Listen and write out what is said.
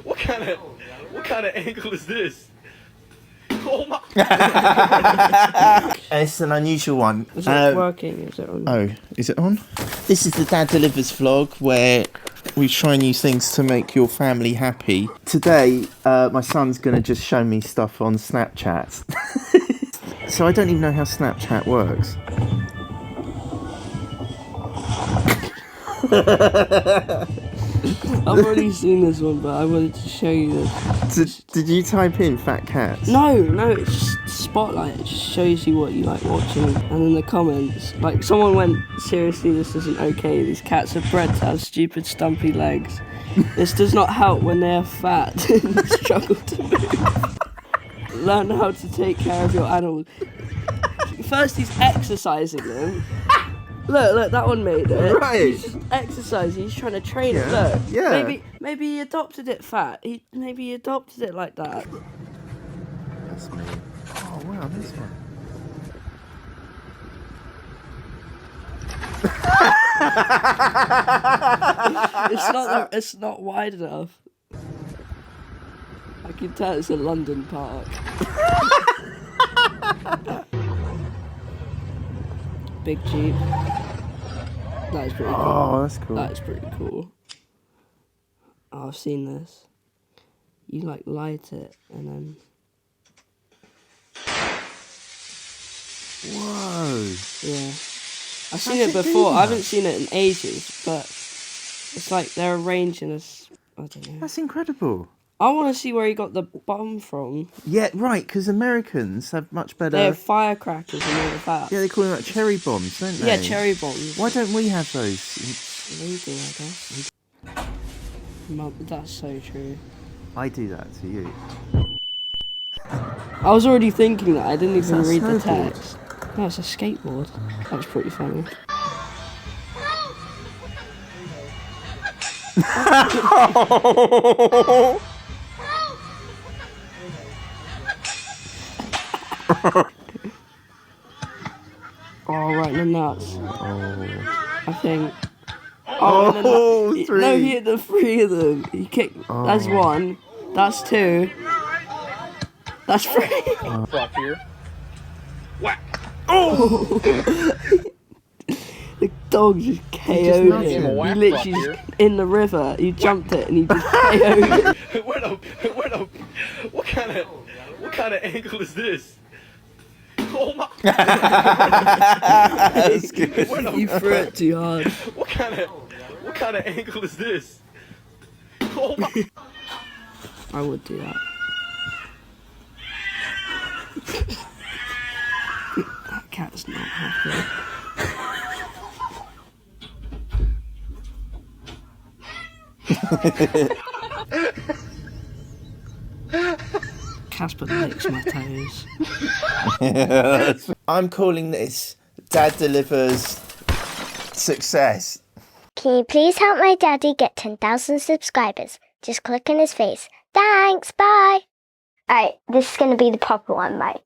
What kind of angle is this? Oh my! It's an unusual one. Is it working? Is it on? Oh, is it on? This is the Dad Delivers vlog where we try new things to make your family happy. Today, my son's going to just show me stuff on Snapchat. So I don't even know how Snapchat works. I've already seen this one, but I wanted to show you this. Did you type in fat cats? No, it's just Spotlight. It just shows you what you like watching. And in the comments, like someone went, seriously, this isn't okay. These cats are bred to have stupid stumpy legs. This does not help when they are fat and struggle to move. Learn how to take care of your animals. First he's exercising them. Look, that one made it. Right. He's just exercising, he's trying to train it. Yeah. Look. Yeah. Maybe he adopted it fat. Maybe he adopted it like that. That's me. Oh wow, this one. It's not wide enough. I can tell it's a London park. Big Jeep. That is pretty cool. Oh, that's cool. That is pretty cool. Oh, I've seen this. You like light it and then. Whoa. Yeah. I've seen it before. I haven't seen it in ages, but it's like they're arranging us. I don't know. That's incredible. I want to see where he got the bomb from. Yeah, right, because Americans have much better... They have firecrackers and all of that. Yeah, they call them like cherry bombs, don't they? Yeah, cherry bombs. Why don't we have those? Illegal, I guess. Mum, that's so true. I do that to you. I was already thinking that. I didn't even read the snowboard? text. No, it's a skateboard. That was pretty funny. Oh, right in the nuts. I think. Oh, three. No, he hit the three of them. He kicked. That's one. That's two. That's three. Fuck here. Whack. Oh! The dog just KO'd him. He literally just in the river. He jumped it and he just KO'd it. What kind of angle is this? Oh my! That's good. You threw it too hard. What kind of angle is this? Oh my! I would do that. That cat's not happy. Casper licks my toes. I'm calling this Dad Delivers success. Can you please help my daddy get 10,000 subscribers? Just click on his face. Thanks, bye! Alright, this is going to be the proper one, right?